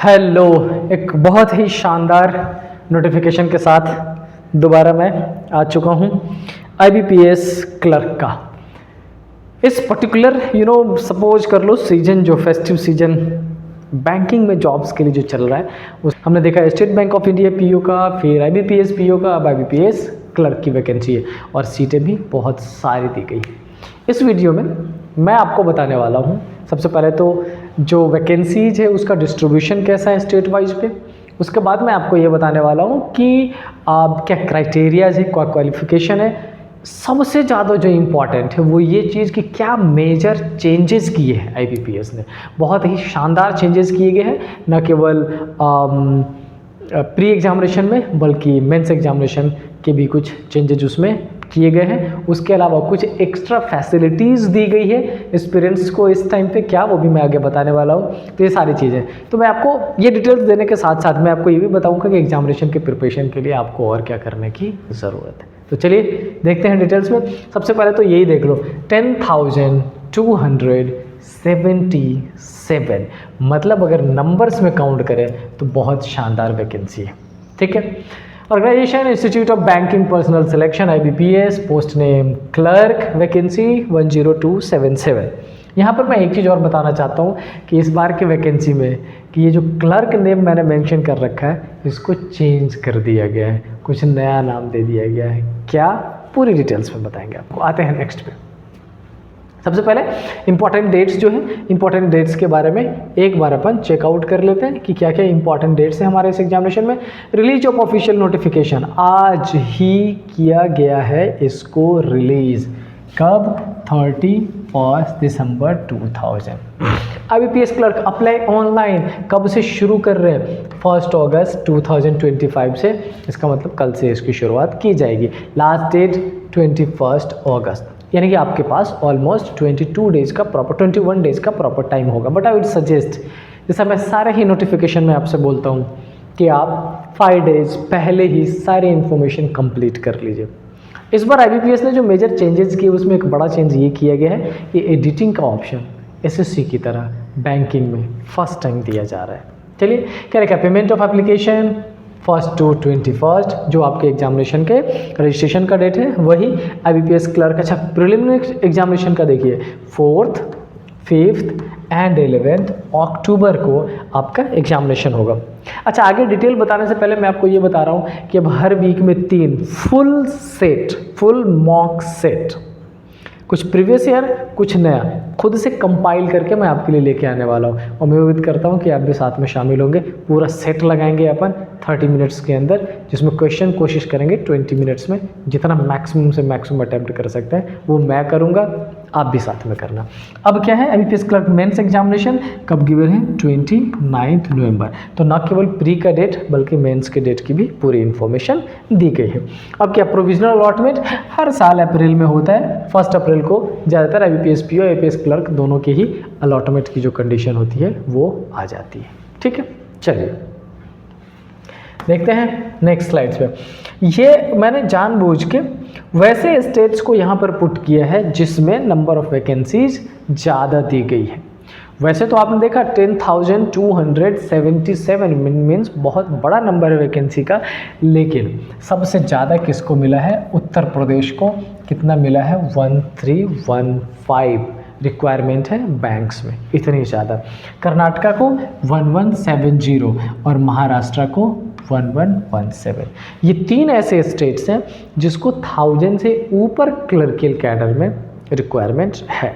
Hello. एक बहुत ही शानदार नोटिफिकेशन के साथ दोबारा मैं आ चुका हूँ आईबीपीएस क्लर्क का। इस पर्टिकुलर सपोज कर लो सीजन, जो फेस्टिव सीजन बैंकिंग में जॉब्स के लिए जो चल रहा है, उस हमने देखा state bank of India PO का, फिर आईबीपीएस पीओ का, अब आईबीपीएस क्लर्क की वैकेंसी है और सीटें भी बहुत सारी दी गई। इस वीडियो में मैं आपको बताने वाला हूँ सबसे पहले तो जो वैकेंसीज है उसका डिस्ट्रीब्यूशन कैसा है स्टेट वाइज पे। उसके बाद मैं आपको ये बताने वाला हूँ कि क्या क्राइटेरियाज है, क्या क्वालिफिकेशन है। सबसे ज़्यादा जो इम्पॉर्टेंट है वो ये चीज़ कि क्या मेजर चेंजेस किए हैं आईबीपीएस ने। बहुत ही शानदार चेंजेस किए गए हैं, न केवल प्री एग्जामिनेशन में बल्कि मेंस एग्जामिनेशन के भी कुछ चेंजेस उसमें किए गए हैं। उसके अलावा कुछ एक्स्ट्रा फैसिलिटीज़ दी गई है एस्पिरेंट्स को इस टाइम पे, क्या वो भी मैं आगे बताने वाला हूँ। तो ये सारी चीज़ें तो मैं आपको ये डिटेल्स देने के साथ साथ मैं आपको ये भी बताऊँगा कि एग्जामिनेशन के प्रिपरेशन के लिए आपको और क्या करने की ज़रूरत है। तो चलिए देखते हैं डिटेल्स में। सबसे पहले तो यही देख लो 10,277, मतलब अगर नंबर्स में काउंट करें तो बहुत शानदार वैकेंसी है। ठीक है। Organisation institute of banking personnel selection IBPS, post name clerk, vacancy 10277। यहाँ पर मैं एक चीज़ और बताना चाहता हूँ कि इस बार की वैकेंसी में कि ये जो क्लर्क नेम मैंने मेंशन कर रखा है इसको चेंज कर दिया गया है, कुछ नया नाम दे दिया गया है। क्या, पूरी डिटेल्स में बताएंगे आपको। आते हैं नेक्स्ट पे। सबसे पहले इंपॉर्टेंट डेट्स जो है, इंपॉर्टेंट डेट्स के बारे में एक बार अपन चेकआउट कर लेते हैं कि क्या क्या इंपॉर्टेंट डेट्स हैं हमारे इस एग्जामिनेशन में। रिलीज ऑफ ऑफिशियल नोटिफिकेशन आज ही किया गया है इसको रिलीज। कब? 31 दिसंबर 2000। आईबीपीएस क्लर्क अप्लाई ऑनलाइन कब से शुरू कर रहे हैं? 1 अगस्त 2025 से। इसका मतलब कल से इसकी शुरुआत की जाएगी। लास्ट डेट 21 अगस्त, यानी कि आपके पास ऑलमोस्ट 21 डेज़ का प्रॉपर टाइम होगा। बट आई वुड सजेस्ट, जैसा मैं सारे ही नोटिफिकेशन में आपसे बोलता हूँ कि आप 5 डेज़ पहले ही सारी इन्फॉर्मेशन कंप्लीट कर लीजिए। इस बार आईबीपीएस ने जो मेजर चेंजेस किए उसमें एक बड़ा चेंज ये किया गया है कि एडिटिंग का ऑप्शन एसएससी की तरह बैंकिंग में फर्स्ट टाइम दिया जा रहा है। चलिए क्या रखा, पेमेंट ऑफ एप्लीकेशन 1 to 21 जो आपके एग्जामिनेशन के रजिस्ट्रेशन का डेट है वही आईबीपीएस क्लर्क। अच्छा, प्रिलिमिनरी एग्जामिनेशन का देखिए 4th, 5th एंड 11th अक्टूबर को आपका एग्जामिनेशन होगा। अच्छा, आगे डिटेल बताने से पहले मैं आपको ये बता रहा हूँ कि अब हर वीक में 3 फुल मॉक सेट, कुछ प्रीवियस ईयर कुछ नया, खुद से कंपाइल करके मैं आपके लिए लेके आने वाला हूँ और मैं उम्मीद करता हूँ कि आप भी साथ में शामिल होंगे। पूरा सेट लगाएंगे अपन 30 मिनट्स के अंदर, जिसमें क्वेश्चन कोशिश करेंगे 20 मिनट्स में जितना मैक्सिमम से मैक्सिमम अटैम्प्ट कर सकते हैं वो मैं करूँगा, आप भी साथ में करना। अब क्या है, आईबीपीएस क्लर्क मेंस एग्जामिनेशन कब गिवन है? 29 नवंबर। तो न केवल प्री का डेट बल्कि मेंस के डेट की भी पूरी इन्फॉर्मेशन दी गई है। अब क्या, प्रोविजनल अलॉटमेंट हर साल अप्रैल में होता है। 1 अप्रैल को ज़्यादातर आईबीपीएस पीओ आईपीएस क्लर्क दोनों की ही अलॉटमेंट की जो कंडीशन होती है वो आ जाती है। ठीक है, चलिए देखते हैं नेक्स्ट स्लाइड्स पे। ये मैंने जानबूझ के वैसे स्टेट्स को यहाँ पर पुट किया है जिसमें नंबर ऑफ वैकेंसीज ज़्यादा दी गई है। वैसे तो आपने देखा 10,277 मीन्स बहुत बड़ा नंबर है वैकेंसी का, लेकिन सबसे ज़्यादा किसको मिला है? उत्तर प्रदेश को। कितना मिला है? 1315 रिक्वायरमेंट है बैंक्स में, इतनी ज़्यादा। कर्नाटका को 1170 और महाराष्ट्र को 1117। ये 3 ऐसे स्टेट्स हैं जिसको 1000 से ऊपर क्लर्कियल कैडर में रिक्वायरमेंट है।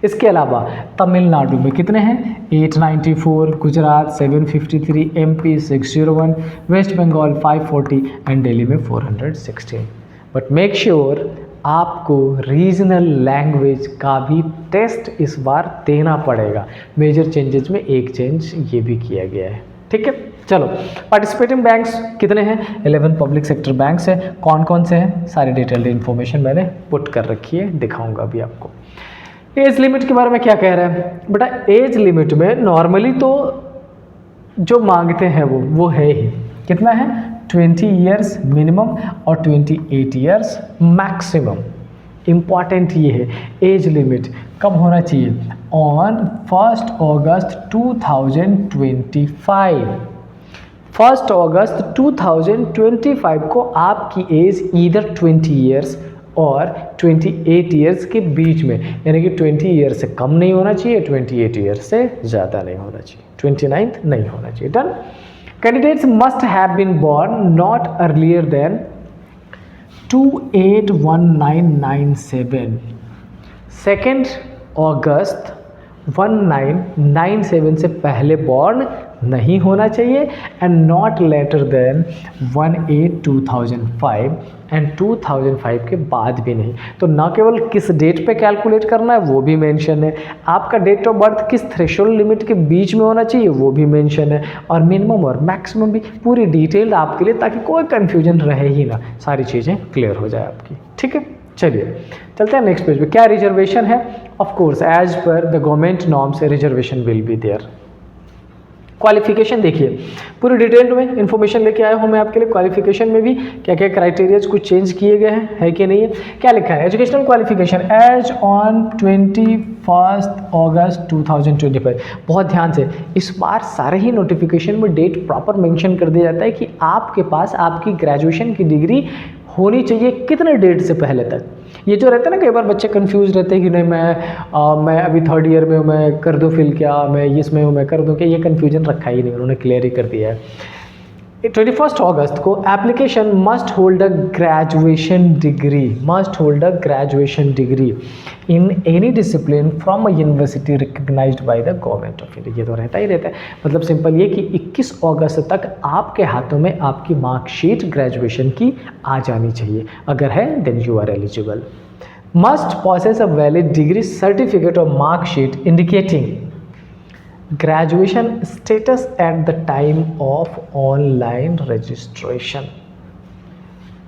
इसके अलावा तमिलनाडु में कितने हैं? 894, Gujarat 753, MP 601, West Bengal 540 and Delhi में 416। बट मेक श्योर आपको रीजनल लैंग्वेज का भी टेस्ट इस बार देना पड़ेगा। मेजर चेंजेस में एक चेंज ये भी किया गया है। ठीक है, चलो पार्टिसिपेटिंग बैंक्स कितने हैं? 11 पब्लिक सेक्टर बैंक्स हैं। कौन कौन से हैं? सारी डिटेल्ड इन्फॉर्मेशन मैंने पुट कर रखी है, दिखाऊंगा अभी आपको। एज लिमिट के बारे में क्या कह रहा है बेटा? एज लिमिट में नॉर्मली तो जो मांगते हैं वो है ही, कितना है? 20 ईयर्स मिनिमम और 28 ईयर्स मैक्सिमम। इम्पॉर्टेंट ये है, एज लिमिट कब होना चाहिए? ऑन 1 अगस्त 2025। 1 अगस्त 2025 को आपकी एज ईदर 20 ईयर्स और 28 ईयर्स के बीच में, यानी कि 20 ईयर्स से कम नहीं होना चाहिए, 28 ईयर्स से ज़्यादा नहीं होना चाहिए, 29 नहीं होना चाहिए। Done. Candidates must have been born not earlier than 281997, 2 अगस्त 1997 से पहले बॉर्न नहीं होना चाहिए, and not later than 1/8/2005, and 2005 के बाद भी नहीं। तो ना केवल किस डेट पे कैलकुलेट करना है वो भी मेंशन है, आपका डेट ऑफ बर्थ किस थ्रेशोल्ड लिमिट के बीच में होना चाहिए वो भी मेंशन है, और मिनिमम और मैक्सिमम भी पूरी डिटेल्ड आपके लिए, ताकि कोई कन्फ्यूजन रहे ही ना, सारी चीज़ें क्लियर हो जाए आपकी। ठीक है, चलिए चलते हैं नेक्स्ट पेज पे। क्या रिजर्वेशन है? Of course as per the government norms reservation will be there. Qualification देखिए, पूरी डिटेल्ड में इन्फॉर्मेशन लेके आया हूँ मैं आपके लिए। क्वालिफिकेशन में भी क्या क्या क्राइटेरियाज कुछ चेंज किए गए हैं, है कि नहीं है? क्या लिखा है? एजुकेशनल क्वालिफिकेशन एज ऑन 21 अगस्त 2025। बहुत ध्यान से, इस बार सारे ही नोटिफिकेशन में डेट प्रॉपर मेंशन कर दिया जाता है कि आपके पास आपकी ग्रेजुएशन की डिग्री होनी चाहिए कितने डेट से पहले तक। ये जो रहता है ना, कई बार बच्चे कंफ्यूज रहते हैं कि नहीं मैं अभी 3rd ईयर में हूँ, मैं कर दूँ फिल क्या, मैं इसमें हूँ मैं कर दूँ क्या, ये कन्फ्यूजन रखा ही नहीं, उन्होंने क्लियर ही कर दिया है। 21 अगस्त को application must hold a graduation degree in any discipline from a university recognised by the government of India. ये तो रहता ही रहता है, मतलब सिंपल ये कि 21 अगस्त तक आपके हाथों में आपकी मार्कशीट ग्रेजुएशन की आ जानी चाहिए, अगर है then you are eligible. Must possess a valid degree certificate और marksheet indicating graduation status at the time of online registration,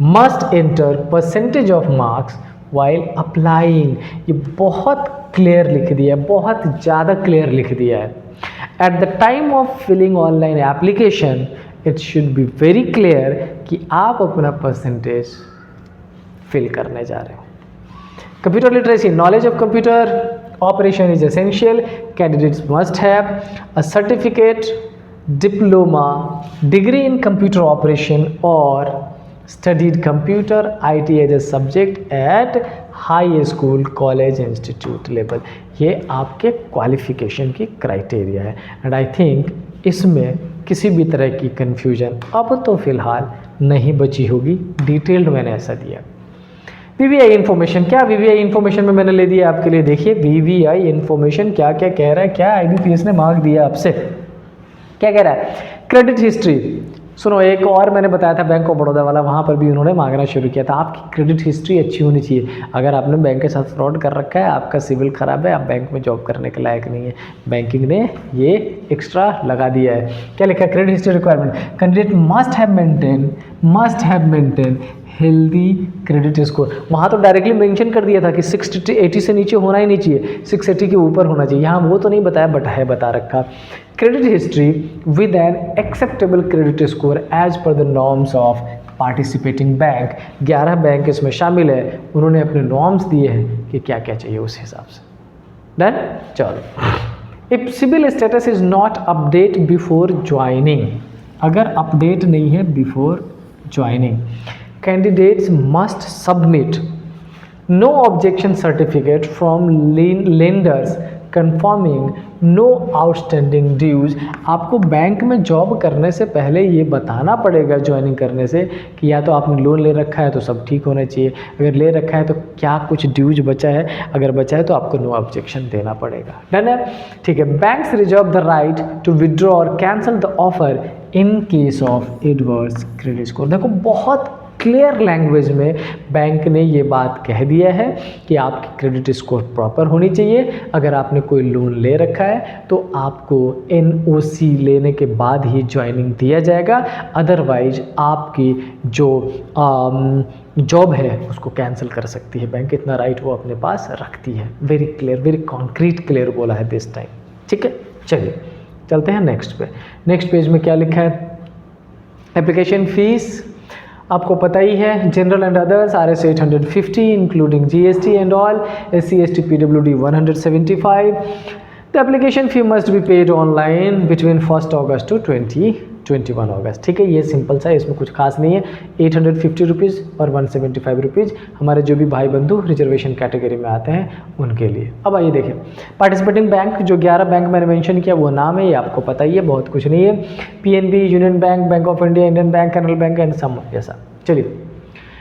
must enter percentage of marks while applying। ये बहुत क्लियर लिख दिया है, बहुत ज़्यादा क्लियर लिख दिया है। at the time of filling online application it should be very clear कि आप अपना परसेंटेज फिल करने जा रहे हो। Computer literacy, knowledge of computer operation is essential. Candidates must have a certificate, diploma, degree in computer operation or studied computer IT as a subject at high school, college, institute level। ये आपके qualification की criteria है, and I think इसमें किसी भी तरह की confusion अब तो फिलहाल नहीं बची होगी। डिटेल्ड मैंने ऐसा दिया। वीवीआई इन्फॉर्मेशन, क्या वीवीआई इन्फॉर्मेशन में मैंने ले दिया आपके लिए। देखिए वीवीआई इन्फॉर्मेशन क्या क्या कह रहा है, क्या आईबीपीएस ने मार्क दिया आपसे, क्या कह रहा है? Credit history. सुनो, एक और मैंने बताया था बैंक ऑफ बड़ौदा वाला, वहाँ पर भी उन्होंने मांगना शुरू किया था। आपकी क्रेडिट हिस्ट्री अच्छी होनी चाहिए। अगर आपने बैंक के साथ फ्रॉड कर रखा है, आपका सिविल खराब है, आप बैंक में जॉब करने के लायक नहीं है, बैंकिंग ने ये एक्स्ट्रा लगा दिया है। क्या लिखा है? Credit history requirement, candidate must have maintain healthy credit score. वहाँ तो डायरेक्टली मेंशन कर दिया था कि 680 से नीचे होना ही नहीं चाहिए, 680 के ऊपर होना चाहिए। यहाँ वो तो नहीं बताया, बट है बता रखा। Credit history with an acceptable credit score as per the norms of participating bank. 11 bank इसमें शामिल है, उन्होंने अपने नॉर्म्स दिए हैं कि क्या क्या चाहिए उस हिसाब से। डन, चलो। If civil status is not update before joining, अगर अपडेट नहीं है before joining, candidates must submit no objection certificate from lenders confirming no outstanding dues। आपको बैंक में जॉब करने से पहले ये बताना पड़ेगा ज्वाइनिंग करने से कि या तो आपने लोन ले रखा है तो सब ठीक होना चाहिए, अगर ले रखा है तो क्या कुछ ड्यूज बचा है, अगर बचा है तो आपको नो ऑब्जेक्शन देना पड़ेगा। डन है, ठीक है। Banks reserve the right to withdraw और cancel the offer in case of adverse credit score. देखो, बहुत क्लियर लैंग्वेज में बैंक ने ये बात कह दिया है कि आपकी क्रेडिट स्कोर प्रॉपर होनी चाहिए। अगर आपने कोई लोन ले रखा है तो आपको एनओसी लेने के बाद ही ज्वाइनिंग दिया जाएगा, अदरवाइज आपकी जो जॉब है उसको कैंसिल कर सकती है बैंक। इतना राइट वो अपने पास रखती है। Very clear, very concrete clear बोला है दिस टाइम। ठीक है, चलिए चलते हैं नेक्स्ट पे। नेक्स्ट पेज में क्या लिखा है? एप्लीकेशन फीस, आपको पता ही है, general and others RS 850 including GST and all, SC ST PWD 175. The application fee must be paid online between 1st August to 21 अगस्त. ठीक है, ये सिंपल सा है, इसमें कुछ खास नहीं है. 850 रुपीज़ और 175 रुपीज़ हमारे जो भी भाई बंधु रिजर्वेशन कैटेगरी में आते हैं उनके लिए. अब आइए देखें, पार्टिसिपेटिंग बैंक जो 11 बैंक मैंने मेंशन किया वो नाम है, ये आपको पता ही है, बहुत कुछ नहीं है. PNB, union bank, bank of India, Indian bank, Canara bank and some ऐसा. चलिए,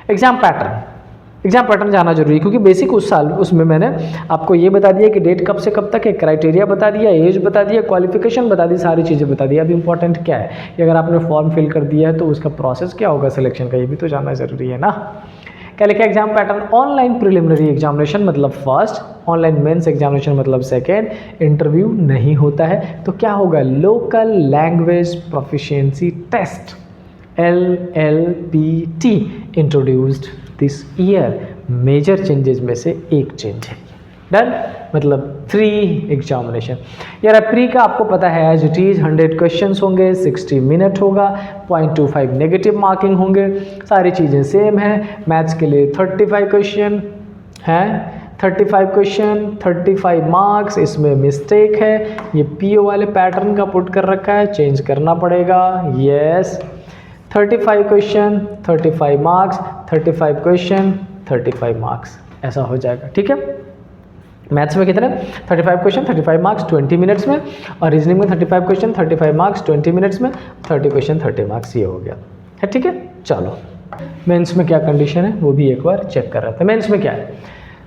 एग्जाम पैटर्न जानना जरूरी है, क्योंकि बेसिक उस साल उसमें मैंने आपको ये बता दिया कि डेट कब से कब तक है, क्राइटेरिया बता दिया, एज बता दिया, क्वालिफिकेशन बता दी, सारी चीज़ें बता दी. अब इंपॉर्टेंट क्या है कि अगर आपने फॉर्म फिल कर दिया है तो उसका प्रोसेस क्या होगा सिलेक्शन का, ये भी तो जानना ज़रूरी है ना. क्या लिखा exam pattern? Online preliminary examination मतलब फर्स्ट, ऑनलाइन मेंस एग्जामिनेशन मतलब सेकेंड, इंटरव्यू नहीं होता है. तो क्या होगा? Local language proficiency test LLPT introduced this year. Major changes में से एक चेंज है. डन, मतलब 3 एग्जामिनेशन. यार प्री का आपको पता है एज इट इज 100 क्वेश्चंस होंगे, 60 मिनट होगा, 0.25 नेगेटिव मार्किंग होंगे, सारी चीज़ें सेम है. मैथ्स के लिए 35 क्वेश्चन हैं, 35 क्वेश्चन 35 मार्क्स. इसमें मिस्टेक है, ये PO वाले पैटर्न का पुट कर रखा है, चेंज करना पड़ेगा. Yes, 35 question 35 marks, 35 question 35 marks, ऐसा हो जाएगा. ठीक है, मैथ्स में कितने? 35 क्वेश्चन 35 मार्क्स 20 मिनट्स में, और रीजनिंग में 35 क्वेश्चन 35 मार्क्स 20 मिनट्स में, 30 क्वेश्चन 30 मार्क्स. ये हो गया है. ठीक है, चलो मेंस में क्या कंडीशन है वो भी एक बार चेक कर रहे थे. मेंस में क्या है?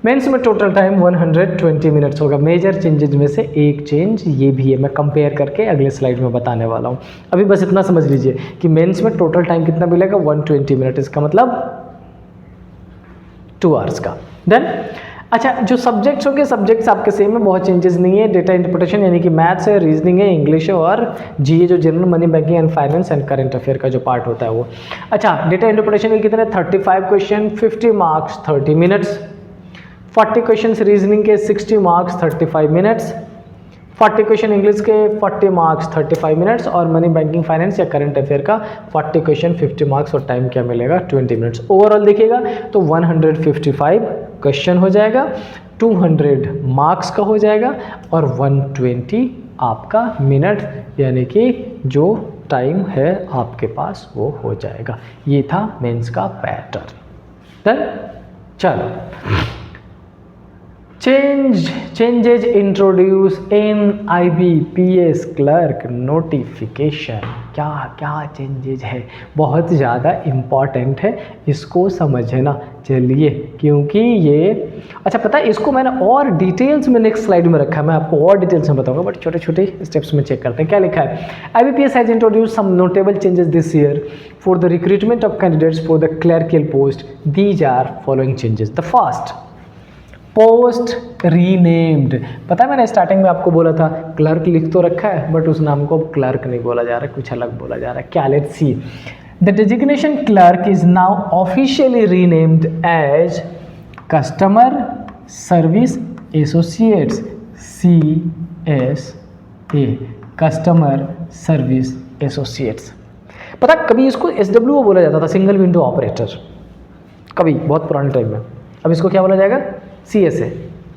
मेंस में टोटल टाइम 120 मिनट्स होगा. मेजर चेंजेस में से एक चेंज ये भी है, मैं कंपेयर करके अगले स्लाइड में बताने वाला हूँ. अभी बस इतना समझ लीजिए कि मेंस में टोटल टाइम कितना मिलेगा? 120 मिनट. इसका मतलब 2 आवर्स का. डन. अच्छा, जो सब्जेक्ट्स होंगे, सब्जेक्ट्स आपके सेम में, बहुत चेंजेस नहीं है. डेटा इंटरप्रिटेशन यानी कि मैथ्स है, रीजनिंग है, इंग्लिश है, और GA जो general money banking and finance and current affair का जो पार्ट होता है वो. अच्छा, डेटा इंटरप्रिटेशन के कितने? 35 question 50 marks 30 minutes, 40 question reasoning के 60 मार्क्स 35 मिनट्स, 40 क्वेश्चन इंग्लिश के 40 मार्क्स 35 मिनट्स, और मनी बैंकिंग फाइनेंस या करंट अफेयर का 40 क्वेश्चन 50 मार्क्स, और टाइम क्या मिलेगा? 20 मिनट्स. ओवरऑल देखिएगा तो 155 क्वेश्चन हो जाएगा, 200 मार्क्स का हो जाएगा, और 120 आपका मिनट यानी कि जो टाइम है आपके पास वो हो जाएगा. ये था मेंस का पैटर्न. डन. चलो, चेंजेज इंट्रोड्यूस इन IBPS क्लर्क नोटिफिकेशन. क्या क्या चेंजेज है? बहुत ज़्यादा इम्पॉर्टेंट है, इसको समझना. चलिए, क्योंकि ये अच्छा पता है, इसको मैंने और डिटेल्स में नेक्स्ट स्लाइड में रखा है, मैं आपको और डिटेल्स में बताऊंगा, बट छोटे छोटे स्टेप्स में चेक करते हैं. क्या लिखा है? IBPS has introduce some notable changes this year for the recruitment of candidates for the clerical post. These are following changes. The first, post renamed. पता है मैंने स्टार्टिंग में आपको बोला था क्लर्क लिख तो रखा है, बट उस नाम को क्लर्क नहीं बोला जा रहा है, कुछ अलग बोला जा रहा है. क्या? Let's see. The designation clerk is now officially renamed as customer service associates, CSA, customer service associates. पता कभी इसको SWO बोला जाता था, सिंगल विंडो ऑपरेटर, कभी बहुत पुराने टाइम में. अब इसको क्या बोला जाएगा? CSA,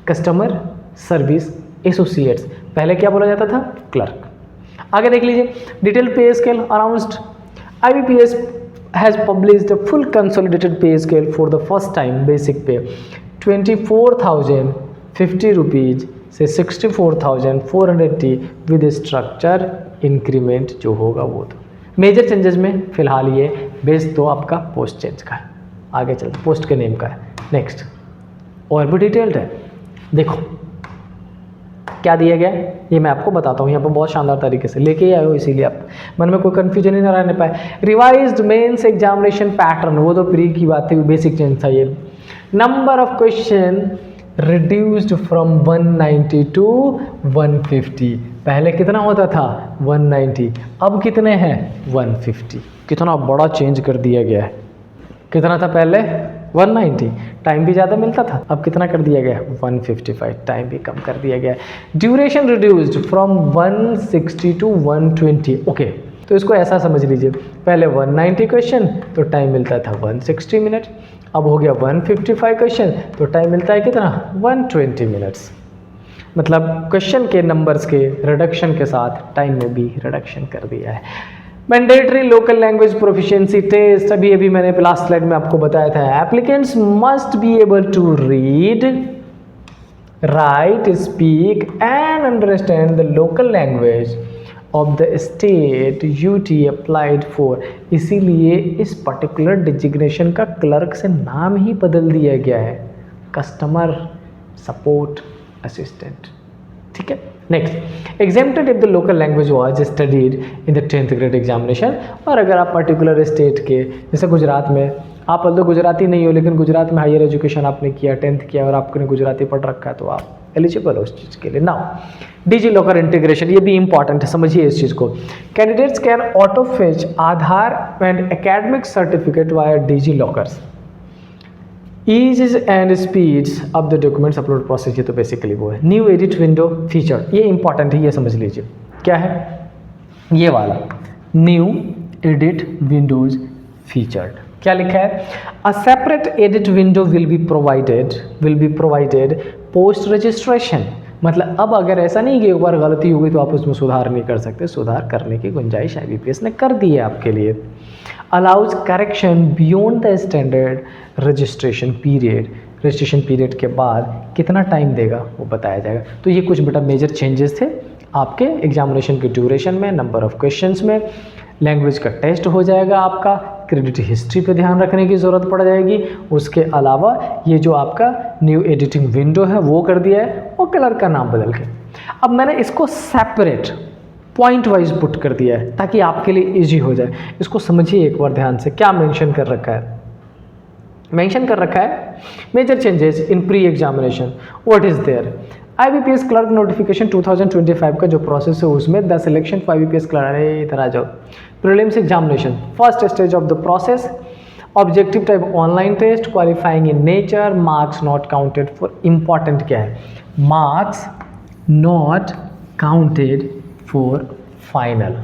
customer service associates. पहले क्या बोला जाता था? क्लर्क. आगे देख लीजिए, डिटेल पे scale announced. IBPS has published a full consolidated pay scale for the first time. Basic पे 24,050 रुपीज़ से 64,480 विद स्ट्रक्चर इंक्रीमेंट जो होगा वो. तो मेजर चेंजेस में फिलहाल ये बेस तो आपका पोस्ट चेंज का है. आगे चलते पोस्ट के नेम का है. नेक्स्ट और भी डिटेल्ड है. देखो क्या दिया गया है, ये मैं आपको बताता हूँ. यहाँ पर बहुत शानदार तरीके से लेके आए हो, इसीलिए आप मन में कोई कन्फ्यूजन ही ना रहने पाए. रिवाइज्ड मेंस एग्जामिनेशन पैटर्न, वो तो प्री की बात थी, बेसिक चेंज था ये. Number of question reduced from 190 to 150. पहले कितना होता था? 190. अब कितने हैं? 150. कितना बड़ा चेंज कर दिया गया है. कितना था पहले? 190. टाइम भी ज़्यादा मिलता था, अब कितना कर दिया गया? 155. टाइम भी कम कर दिया गया. Duration reduced from 160 to 120. Okay, तो इसको ऐसा समझ लीजिए, पहले 190 क्वेश्चन तो टाइम मिलता था 160 मिनट, अब हो गया 155 क्वेश्चन तो टाइम मिलता है कितना 120 मिनट्स। मतलब क्वेश्चन के नंबर्स के रिडक्शन के साथ टाइम में भी रिडक्शन कर दिया है। Mandatory local language proficiency test, अभी मैंने लास्ट स्लाइड में आपको बताया था, applicants must be able to read, write, speak and understand the local language of the state UT applied for. इसीलिए इस पर्टिकुलर डिजिग्नेशन का क्लर्क से नाम ही बदल दिया गया है, कस्टमर सपोर्ट असिस्टेंट। ठीक है, next, exempted if the local language was studied in the 10th grade examination. और अगर आप पर्टिकुलर स्टेट के, जैसे गुजरात में, आप तो गुजराती नहीं हो लेकिन गुजरात में हायर एजुकेशन आपने किया, 10th किया और आपने गुजराती पढ़ रखा है, तो आप एलिजिबल हो उस चीज़ के लिए। नाउ डिजी लॉकर इंटीग्रेशन, ये भी इंपॉर्टेंट है, समझिए इस चीज़ को। Candidates can auto fetch Aadhaar and academic certificate via digi lockers, ease and speeds of the documents upload process, ये तो बेसिकली वो है। न्यू एडिट विंडो फीचर, ये इंपॉर्टेंट है, ये समझ लीजिए क्या है ये वाला न्यू एडिट विंडोज फीचर्ड। क्या लिखा है, a separate edit window will be provided post registration. मतलब अब अगर ऐसा नहीं कि एक बार गलती हो गई तो आप उसमें सुधार नहीं कर सकते, सुधार करने की गुंजाइश IBPS ने कर दी है आपके लिए। Allows correction beyond the standard registration period, registration period के बाद कितना टाइम देगा वो बताया जाएगा। तो ये कुछ बेटा मेजर चेंजेस थे आपके एग्जामिनेशन के ड्यूरेशन में, नंबर ऑफ क्वेश्चंस में, लैंग्वेज का टेस्ट हो जाएगा आपका, क्रेडिट हिस्ट्री पे ध्यान रखने की ज़रूरत पड़ जाएगी। उसके अलावा ये जो आपका न्यू एडिटिंग विंडो है वो कर दिया है और क्लर्क का नाम बदल के। अब मैंने इसको सेपरेट पॉइंट वाइज पुट कर दिया है ताकि आपके लिए इजी हो जाए। इसको समझिए एक बार ध्यान से, क्या मेंशन कर रखा है, मेंशन कर रखा है major changes in pre examination, what is there. IBPS clerk notification 2025 का जो प्रोसेस है उसमें the selection for IBPS clerk, अरे इधर आ जाओ, prelims examination first stage of the process, objective type online test, qualifying in nature, marks not counted for, important क्या है, marks not counted for final.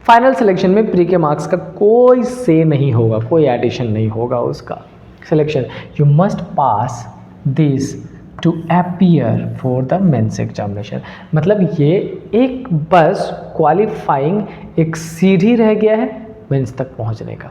Final selection में pre के marks का कोई से नहीं होगा, कोई एडिशन नहीं होगा उसका selection. You must pass this to appear for the mains examination. मतलब ये एक बस क्वालिफाइंग एक सीढ़ी रह गया है मेंस तक पहुंचने का।